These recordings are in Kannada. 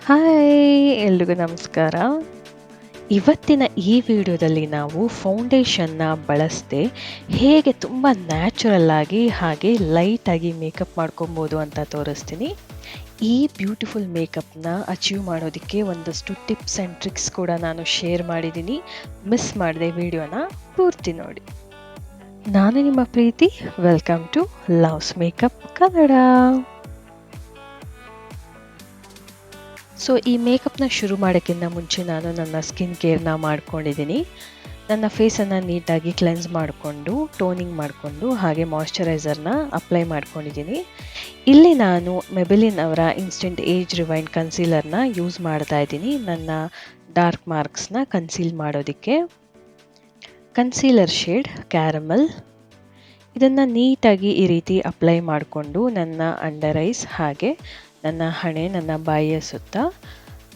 ಹಾಯ್ ಎಲ್ರಿಗೂ ನಮಸ್ಕಾರ. ಇವತ್ತಿನ ಈ ವಿಡಿಯೋದಲ್ಲಿ ನಾವು ಫೌಂಡೇಶನ್ನ ಬಳಸದೆ ಹೇಗೆ ತುಂಬ ನ್ಯಾಚುರಲ್ ಆಗಿ ಹಾಗೆ ಲೈಟಾಗಿ ಮೇಕಪ್ ಮಾಡ್ಕೊಬೋದು ಅಂತ ತೋರಿಸ್ತೀನಿ. ಈ ಬ್ಯೂಟಿಫುಲ್ ಮೇಕಪ್ನ ಅಚೀವ್ ಮಾಡೋದಕ್ಕೆ ಒಂದಷ್ಟು ಟಿಪ್ಸ್ ಆ್ಯಂಡ್ ಟ್ರಿಕ್ಸ್ ಕೂಡ ನಾನು ಶೇರ್ ಮಾಡಿದ್ದೀನಿ. ಮಿಸ್ ಮಾಡದೆ ವಿಡಿಯೋನ ಪೂರ್ತಿ ನೋಡಿ. ನಾನು ನಿಮ್ಮ Preethi. Welcome to loves makeup Kannada. So ಈ ಮೇಕಪ್ನ ಶುರು ಮಾಡೋಕ್ಕಿಂತ ಮುಂಚೆ ನಾನು ನನ್ನ ಸ್ಕಿನ್ ಕೇರ್ನ ಮಾಡ್ಕೊಂಡಿದ್ದೀನಿ. ನನ್ನ ಫೇಸನ್ನು ನೀಟಾಗಿ ಕ್ಲೆನ್ಸ್ ಮಾಡಿಕೊಂಡು ಟೋನಿಂಗ್ ಮಾಡಿಕೊಂಡು ಹಾಗೆ ಮಾಯ್ಶ್ಚರೈಸರ್ನ ಅಪ್ಲೈ ಮಾಡ್ಕೊಂಡಿದ್ದೀನಿ. ಇಲ್ಲಿ ನಾನು ಮೆಬೆಲಿನ್ ಅವರ ಇನ್ಸ್ಟೆಂಟ್ ಏಜ್ ರಿವೈಂಡ್ ಕನ್ಸೀಲರ್ನ ಯೂಸ್ ಮಾಡ್ತಾ ಇದ್ದೀನಿ ನನ್ನ ಡಾರ್ಕ್ ಮಾರ್ಕ್ಸ್ನ ಕನ್ಸೀಲ್ ಮಾಡೋದಕ್ಕೆ. Concealer shade caramel. ಇದನ್ನು ನೀಟಾಗಿ ಈ ರೀತಿ ಅಪ್ಲೈ ಮಾಡಿಕೊಂಡು ನನ್ನ ಅಂಡರ್ ಐಸ್ ಹಾಗೆ ನನ್ನ ಹಣೆ, ನನ್ನ ಬಾಯಿಯ ಸುತ್ತ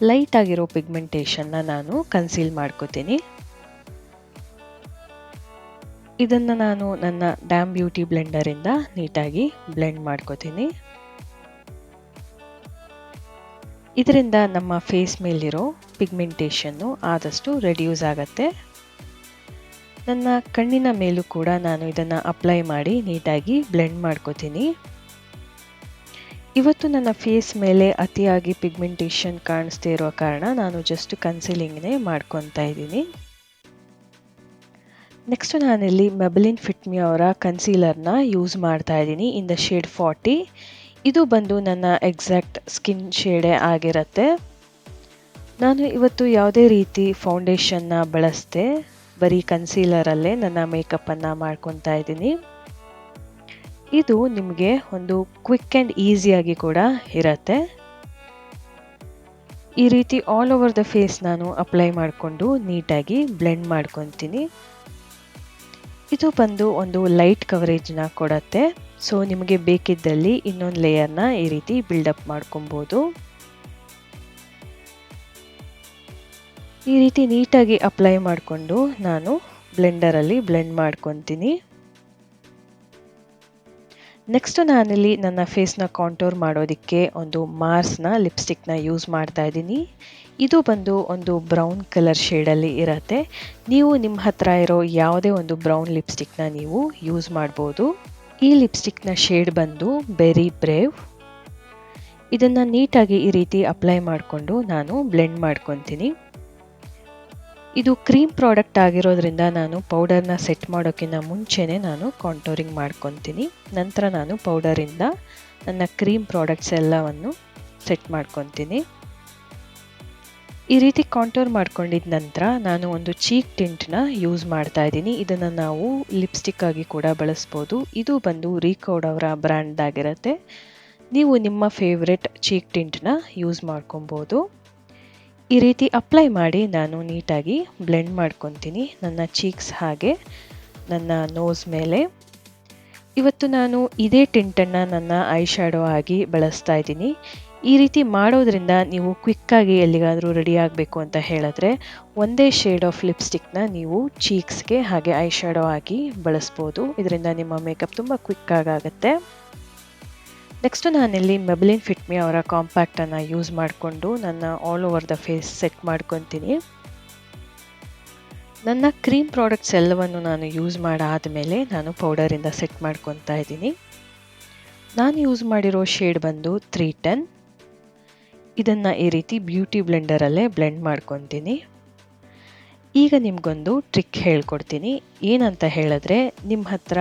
ಲೈಟ್ ಆಗಿರೋ ಪಿಗ್ಮೆಂಟೇಷನ್ನ ನಾನು ಕನ್ಸೀಲ್ ಮಾಡ್ಕೋತೀನಿ. ಇದನ್ನು ನಾನು ನನ್ನ ಡ್ಯಾಮ್ ಬ್ಯೂಟಿ ಬ್ಲೆಂಡರಿಂದ ನೀಟಾಗಿ ಬ್ಲೆಂಡ್ ಮಾಡ್ಕೋತೀನಿ. ಇದರಿಂದ ನಮ್ಮ ಫೇಸ್ ಮೇಲಿರೋ ಪಿಗ್ಮೆಂಟೇಷನ್ನು ಆದಷ್ಟು ರೆಡ್ಯೂಸ್ ಆಗುತ್ತೆ. ನನ್ನ ಕಣ್ಣಿನ ಮೇಲೂ ಕೂಡ ನಾನು ಇದನ್ನು ಅಪ್ಲೈ ಮಾಡಿ ನೀಟಾಗಿ ಬ್ಲೆಂಡ್ ಮಾಡ್ಕೋತೀನಿ. ಇವತ್ತು ನನ್ನ ಫೇಸ್ ಮೇಲೆ ಅತಿಯಾಗಿ ಪಿಗ್ಮೆಂಟೇಷನ್ ಕಾಣಿಸ್ದೇ ಇರೋ ಕಾರಣ ನಾನು ಜಸ್ಟ್ ಕನ್ಸೀಲಿಂಗ್ನೇ ಮಾಡ್ಕೊತಾ ಇದ್ದೀನಿ. ನೆಕ್ಸ್ಟ್ ನಾನಿಲ್ಲಿ ಮೆಬೆಲಿನ್ ಫಿಟ್ ಮಿ ಅವರ ಕನ್ಸೀಲರ್ನ ಯೂಸ್ ಮಾಡ್ತಾ ಇದ್ದೀನಿ ಇನ್ ದ ಶೇಡ್ 40. ಇದು ಬಂದು ನನ್ನ ಎಕ್ಸಾಕ್ಟ್ ಸ್ಕಿನ್ ಶೇಡೇ ಆಗಿರುತ್ತೆ. ನಾನು ಇವತ್ತು ಯಾವುದೇ ರೀತಿ ಫೌಂಡೇಶನ್ನ ಬಳಸದೆ ಬರೀ ಕನ್ಸೀಲರಲ್ಲೇ ನನ್ನ ಮೇಕಪ್ಪನ್ನು ಮಾಡ್ಕೊತಾ ಇದ್ದೀನಿ. ಇದು ನಿಮಗೆ ಒಂದು ಕ್ವಿಕ್ ಆ್ಯಂಡ್ ಈಸಿಯಾಗಿ ಕೂಡ ಇರುತ್ತೆ. ಈ ರೀತಿ ಆಲ್ ಓವರ್ ದ ಫೇಸ್ ನಾನು ಅಪ್ಲೈ ಮಾಡಿಕೊಂಡು ನೀಟಾಗಿ ಬ್ಲೆಂಡ್ ಮಾಡ್ಕೊತೀನಿ. ಇದು ಬಂದು ಒಂದು ಲೈಟ್ ಕವರೇಜ್ನ ಕೊಡುತ್ತೆ. ಸೊ ನಿಮಗೆ ಬೇಕಿದ್ದಲ್ಲಿ ಇನ್ನೊಂದು ಲೇಯರ್ನ ಈ ರೀತಿ ಬಿಲ್ಡಪ್ ಮಾಡ್ಕೊಬೋದು. ಈ ರೀತಿ ನೀಟಾಗಿ ಅಪ್ಲೈ ಮಾಡಿಕೊಂಡು ನಾನು ಬ್ಲೆಂಡರಲ್ಲಿ ಬ್ಲೆಂಡ್ ಮಾಡ್ಕೊತೀನಿ. ನೆಕ್ಸ್ಟ್ ನಾನಿಲ್ಲಿ ನನ್ನ ಫೇಸ್ನ ಕಾಂಟೂರ್ ಮಾಡೋದಕ್ಕೆ ಒಂದು ಮಾರ್ಸ್ನ ಲಿಪ್ಸ್ಟಿಕ್ನ ಯೂಸ್ ಮಾಡ್ತಾ ಇದ್ದೀನಿ. ಇದು ಬಂದು ಒಂದು ಬ್ರೌನ್ ಕಲರ್ ಶೇಡಲ್ಲಿ ಇರುತ್ತೆ. ನೀವು ನಿಮ್ಮ ಹತ್ರ ಇರೋ ಯಾವುದೇ ಒಂದು ಬ್ರೌನ್ ಲಿಪ್ಸ್ಟಿಕ್ನ ನೀವು ಯೂಸ್ ಮಾಡ್ಬೋದು. ಈ ಲಿಪ್ಸ್ಟಿಕ್ನ ಶೇಡ್ ಬಂದು ಬೆರಿ ಬ್ರೇವ್. ಇದನ್ನು ನೀಟಾಗಿ ಈ ರೀತಿ ಅಪ್ಲೈ ಮಾಡಿಕೊಂಡು ನಾನು ಬ್ಲೆಂಡ್ ಮಾಡ್ಕೊತೀನಿ. ಇದು ಕ್ರೀಮ್ ಪ್ರಾಡಕ್ಟ್ ಆಗಿರೋದ್ರಿಂದ ನಾನು ಪೌಡರ್ನ ಸೆಟ್ ಮಾಡೋಕ್ಕಿಂತ ಮುಂಚೆನೇ ನಾನು ಕಾಂಟೂರಿಂಗ್ ಮಾಡ್ಕೊತೀನಿ. ನಂತರ ನಾನು ಪೌಡರಿಂದ ನನ್ನ ಕ್ರೀಮ್ ಪ್ರಾಡಕ್ಟ್ಸ್ ಎಲ್ಲವನ್ನು ಸೆಟ್ ಮಾಡ್ಕೊತೀನಿ. ಈ ರೀತಿ ಕಾಂಟೂರ್ ಮಾಡ್ಕೊಂಡಿದ್ದ ನಂತರ ನಾನು ಒಂದು ಚೀಕ್ ಟಿಂಟ್ನ ಯೂಸ್ ಮಾಡ್ತಾ ಇದ್ದೀನಿ. ಇದನ್ನು ನಾವು ಲಿಪ್ಸ್ಟಿಕ್ ಆಗಿ ಕೂಡ ಬಳಸ್ಬೋದು. ಇದು ಬಂದು ರೀಕೋಡ್ ಅವರ ಬ್ರ್ಯಾಂಡ್ದಾಗಿರುತ್ತೆ. ನೀವು ನಿಮ್ಮ ಫೇವ್ರೆಟ್ ಚೀಕ್ ಟಿಂಟ್ನ ಯೂಸ್ ಮಾಡ್ಕೊಬೋದು. ಈ ರೀತಿ ಅಪ್ಲೈ ಮಾಡಿ ನಾನು ನೀಟಾಗಿ ಬ್ಲೆಂಡ್ ಮಾಡ್ಕೊತೀನಿ ನನ್ನ ಚೀಕ್ಸ್ ಹಾಗೆ ನನ್ನ ನೋಸ್ ಮೇಲೆ. ಇವತ್ತು ನಾನು ಇದೇ ಟಿಂಟನ್ನು ನನ್ನ ಐ ಶ್ಯಾಡೋ ಆಗಿ ಬಳಸ್ತಾ ಇದ್ದೀನಿ. ಈ ರೀತಿ ಮಾಡೋದ್ರಿಂದ ನೀವು ಕ್ವಿಕ್ಕಾಗಿ ಎಲ್ಲಿಗಾದರೂ ರೆಡಿ ಆಗಬೇಕು ಅಂತ ಹೇಳಿದ್ರೆ ಒಂದೇ ಶೇಡ್ ಆಫ್ ಲಿಪ್ಸ್ಟಿಕ್ನ ನೀವು ಚೀಕ್ಸ್ಗೆ ಹಾಗೆ ಐ ಶ್ಯಾಡೋ ಆಗಿ ಬಳಸ್ಬೋದು. ಇದರಿಂದ ನಿಮ್ಮ ಮೇಕಪ್ ತುಂಬ ಕ್ವಿಕ್ಕಾಗಿ ಆಗುತ್ತೆ. ನೆಕ್ಸ್ಟ್ ನಾನಿಲ್ಲಿ ಮೆಬೆಲಿನ್ ಫಿಟ್ ಮಿ ಅವರ ಕಾಂಪ್ಯಾಕ್ಟನ್ನು ಯೂಸ್ ಮಾಡಿಕೊಂಡು ನನ್ನ all over the face set ಮಾಡ್ಕೊತೀನಿ. ನನ್ನ ಕ್ರೀಮ್ ಪ್ರಾಡಕ್ಟ್ಸ್ ಎಲ್ಲವನ್ನು ನಾನು ಯೂಸ್ ಮಾಡಾದಮೇಲೆ ನಾನು ಪೌಡರಿಂದ ಸೆಟ್ ಮಾಡ್ಕೊತಾ ಇದ್ದೀನಿ. ನಾನು ಯೂಸ್ ಮಾಡಿರೋ ಶೇಡ್ ಬಂದು 310. ಇದನ್ನು ಈ ರೀತಿ ಬ್ಯೂಟಿ ಬ್ಲೆಂಡರಲ್ಲೇ ಬ್ಲೆಂಡ್ ಮಾಡ್ಕೊತೀನಿ. ಈಗ ನಿಮಗೊಂದು ಟ್ರಿಕ್ ಹೇಳ್ಕೊಡ್ತೀನಿ. ಏನಂತ ಹೇಳಿದ್ರೆ ನಿಮ್ಮ ಹತ್ರ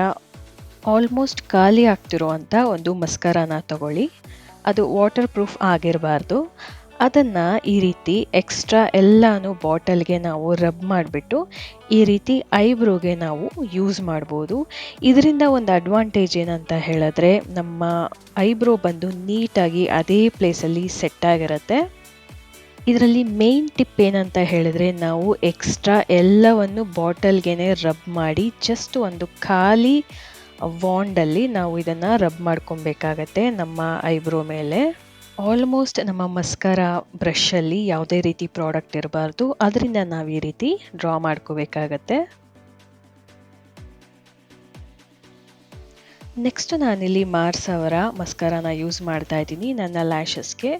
ಆಲ್ಮೋಸ್ಟ್ ಖಾಲಿ ಆಗ್ತಿರೋ ಅಂಥ ಒಂದು ಮಸ್ಕರಾನ ತಗೊಳ್ಳಿ. ಅದು ವಾಟರ್ ಪ್ರೂಫ್ ಆಗಿರಬಾರ್ದು. ಅದನ್ನು ಈ ರೀತಿ ಎಕ್ಸ್ಟ್ರಾ ಎಲ್ಲನೂ ಬಾಟಲ್ಗೆ ನಾವು ರಬ್ ಮಾಡಿಬಿಟ್ಟು ಈ ರೀತಿ ಐಬ್ರೋಗೆ ನಾವು ಯೂಸ್ ಮಾಡ್ಬೋದು. ಇದರಿಂದ ಒಂದು ಅಡ್ವಾಂಟೇಜ್ ಏನಂತ ಹೇಳಿದ್ರೆ ನಮ್ಮ ಐಬ್ರೋ ಬಂದು ನೀಟಾಗಿ ಅದೇ ಪ್ಲೇಸಲ್ಲಿ ಸೆಟ್ ಆಗಿರುತ್ತೆ. ಇದರಲ್ಲಿ ಮೇನ್ ಟಿಪ್ ಏನಂತ ಹೇಳಿದ್ರೆ ನಾವು ಎಕ್ಸ್ಟ್ರಾ ಎಲ್ಲವನ್ನು ಬಾಟಲ್ಗೆ ರಬ್ ಮಾಡಿ ಜಸ್ಟ್ ಒಂದು ಖಾಲಿ ವಾಂಡಲ್ಲಿ ನಾವು ಇದನ್ನು ರಬ್ ಮಾಡ್ಕೊಬೇಕಾಗತ್ತೆ ನಮ್ಮ ಐಬ್ರೋ ಮೇಲೆ. ಆಲ್ಮೋಸ್ಟ್ ನಮ್ಮ ಮಸ್ಕರಾ ಬ್ರಷಲ್ಲಿ ಯಾವುದೇ ರೀತಿ ಪ್ರಾಡಕ್ಟ್ ಇರಬಾರ್ದು. ಅದರಿಂದ ನಾವು ಈ ರೀತಿ ಡ್ರಾ ಮಾಡ್ಕೋಬೇಕಾಗತ್ತೆ. ನೆಕ್ಸ್ಟ್ ನಾನಿಲ್ಲಿ ಮಾರ್ಸ್ ಅವರ ಮಸ್ಕರಾನ ಯೂಸ್ ಮಾಡ್ತಾ ಇದ್ದೀನಿ ನನ್ನ ಲ್ಯಾಶಸ್ಗೆ.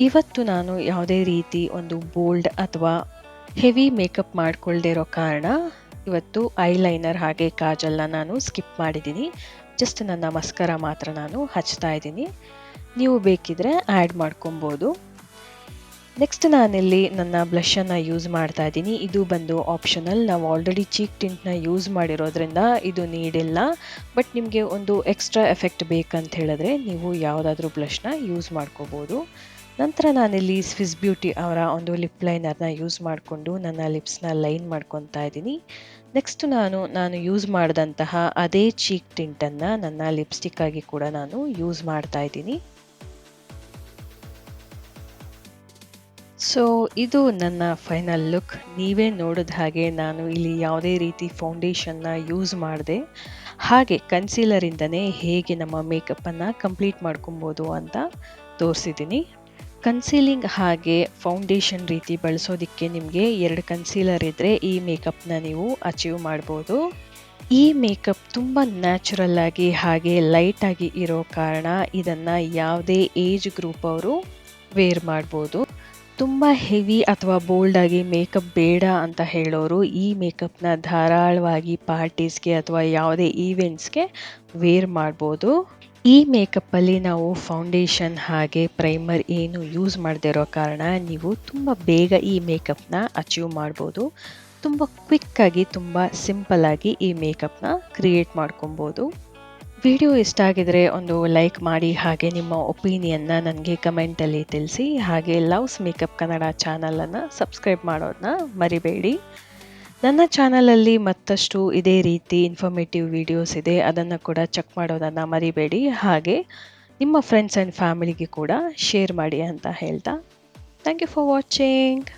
ಇವತ್ತು ನಾನು ಯಾವುದೇ ರೀತಿ ಒಂದು ಬೋಲ್ಡ್ ಅಥವಾ ಹೆವಿ ಮೇಕಪ್ ಮಾಡ್ಕೊಳ್ದೇ ಇರೋ ಕಾರಣ ಇವತ್ತು ಐಲೈನರ್ ಹಾಗೆ ಕಾಜಲ್ನ ನಾನು ಸ್ಕಿಪ್ ಮಾಡಿದ್ದೀನಿ. ಜಸ್ಟ್ ನನ್ನ ಮಸ್ಕರ ಮಾತ್ರ ನಾನು ಹಚ್ತಾ ಇದ್ದೀನಿ. ನೀವು ಬೇಕಿದ್ರೆ ಆ್ಯಡ್ ಮಾಡ್ಕೊಬೋದು. ನೆಕ್ಸ್ಟ್ ನಾನಿಲ್ಲಿ ನನ್ನ ಬ್ಲಷನ್ನು ಯೂಸ್ ಮಾಡ್ತಾ ಇದ್ದೀನಿ. ಇದು ಬಂದು ಆಪ್ಷನಲ್. ನಾವು ಆಲ್ರೆಡಿ ಚೀಕ್ ಟಿಂಟ್ನ ಯೂಸ್ ಮಾಡಿರೋದ್ರಿಂದ ಇದು ನೀಡಿಲ್ಲ. ಬಟ್ ನಿಮಗೆ ಒಂದು ಎಕ್ಸ್ಟ್ರಾ ಎಫೆಕ್ಟ್ ಬೇಕಂತ ಹೇಳಿದ್ರೆ ನೀವು ಯಾವುದಾದ್ರೂ ಬ್ಲಷ್ನ ಯೂಸ್ ಮಾಡ್ಕೋಬೋದು. ನಂತರ ನಾನಿಲ್ಲಿ ಸ್ವಿಸ್ ಬ್ಯೂಟಿ ಅವರ ಒಂದು ಲಿಪ್ ಲೈನರ್ನ ಯೂಸ್ ಮಾಡಿಕೊಂಡು ನನ್ನ ಲಿಪ್ಸ್ನ ಲೈನ್ ಮಾಡ್ಕೊತಾ ಇದ್ದೀನಿ. ನೆಕ್ಸ್ಟ್ ನಾನು ಯೂಸ್ ಮಾಡಿದಂತಹ ಅದೇ ಚೀಕ್ ಟಿಂಟನ್ನು ನನ್ನ ಲಿಪ್ಸ್ಟಿಕ್ ಆಗಿ ಕೂಡ ನಾನು ಯೂಸ್ ಮಾಡ್ತಾ ಇದ್ದೀನಿ. ಸೊ ಇದು ನನ್ನ ಫೈನಲ್ ಲುಕ್. ನೀವೇ ನೋಡಿದ ಹಾಗೆ ನಾನು ಇಲ್ಲಿ ಯಾವುದೇ ರೀತಿ ಫೌಂಡೇಶನ್ನ ಯೂಸ್ ಮಾಡಿದೆ, ಹಾಗೆ ಕನ್ಸೀಲರಿಂದನೇ ಹೇಗೆ ನಮ್ಮ ಮೇಕಪ್ಪನ್ನು ಕಂಪ್ಲೀಟ್ ಮಾಡ್ಕೊಬೋದು ಅಂತ ತೋರಿಸಿದ್ದೀನಿ. ಕನ್ಸೀಲಿಂಗ್ ಹಾಗೆ ಫೌಂಡೇಶನ್ ರೀತಿ ಬಳಸೋದಕ್ಕೆ ನಿಮಗೆ 2 ಕನ್ಸೀಲರ್ ಇದ್ದರೆ ಈ ಮೇಕಪ್ನ ನೀವು ಅಚೀವ್ ಮಾಡ್ಬೋದು. ಈ ಮೇಕಪ್ ತುಂಬ ನ್ಯಾಚುರಲ್ ಆಗಿ ಹಾಗೆ ಲೈಟಾಗಿ ಇರೋ ಕಾರಣ ಇದನ್ನು ಯಾವುದೇ ಏಜ್ ಗ್ರೂಪ್ ಅವರು ವೇರ್ ಮಾಡ್ಬೋದು. ತುಂಬ ಹೆವಿ ಅಥವಾ ಬೋಲ್ಡಾಗಿ ಮೇಕಪ್ ಬೇಡ ಅಂತ ಹೇಳೋರು ಈ ಮೇಕಪ್ನ ಧಾರಾಳವಾಗಿ ಪಾರ್ಟೀಸ್ಗೆ ಅಥವಾ ಯಾವುದೇ ಈವೆಂಟ್ಸ್ಗೆ ವೇರ್ ಮಾಡ್ಬೋದು. ಈ ಮೇಕಪ್ಪಲ್ಲಿ ನಾವು ಫೌಂಡೇಶನ್ ಹಾಗೆ ಪ್ರೈಮರ್ ಏನು ಯೂಸ್ ಮಾಡದೇ ಇರೋ ಕಾರಣ ನೀವು ತುಂಬ ಬೇಗ ಈ ಮೇಕಪ್ನ ಅಚೀವ್ ಮಾಡ್ಬೋದು. ತುಂಬ ಕ್ವಿಕ್ಕಾಗಿ ತುಂಬ ಸಿಂಪಲ್ಲಾಗಿ ಈ ಮೇಕಪ್ನ ಕ್ರಿಯೇಟ್ ಮಾಡ್ಕೊಬೋದು. ವಿಡಿಯೋ ಇಷ್ಟ ಆಗಿದರೆ ಒಂದು ಲೈಕ್ ಮಾಡಿ, ಹಾಗೆ ನಿಮ್ಮ ಒಪಿನಿಯನ್ನ ನನಗೆ ಕಮೆಂಟಲ್ಲಿ ತಿಳಿಸಿ. ಹಾಗೆ ಲವ್ಸ್ ಮೇಕಪ್ ಕನ್ನಡ ಚಾನಲನ್ನು ಸಬ್ಸ್ಕ್ರೈಬ್ ಮಾಡೋದನ್ನ ಮರಿಬೇಡಿ. ನನ್ನ ಚಾನಲಲ್ಲಿ ಮತ್ತಷ್ಟು ಇದೇ ರೀತಿ ಇನ್ಫಾರ್ಮೇಟಿವ್ ವಿಡಿಯೋಸ್ ಇದೆ, ಅದನ್ನು ಕೂಡ ಚೆಕ್ ಮಾಡೋದನ್ನು ಮರಿಬೇಡಿ. ಹಾಗೆ ನಿಮ್ಮ ಫ್ರೆಂಡ್ಸ್ ಆ್ಯಂಡ್ ಫ್ಯಾಮಿಲಿಗೆ ಕೂಡ ಶೇರ್ ಮಾಡಿ ಅಂತ ಹೇಳ್ತಾ ಥ್ಯಾಂಕ್ ಯು ಫಾರ್ ವಾಚಿಂಗ್.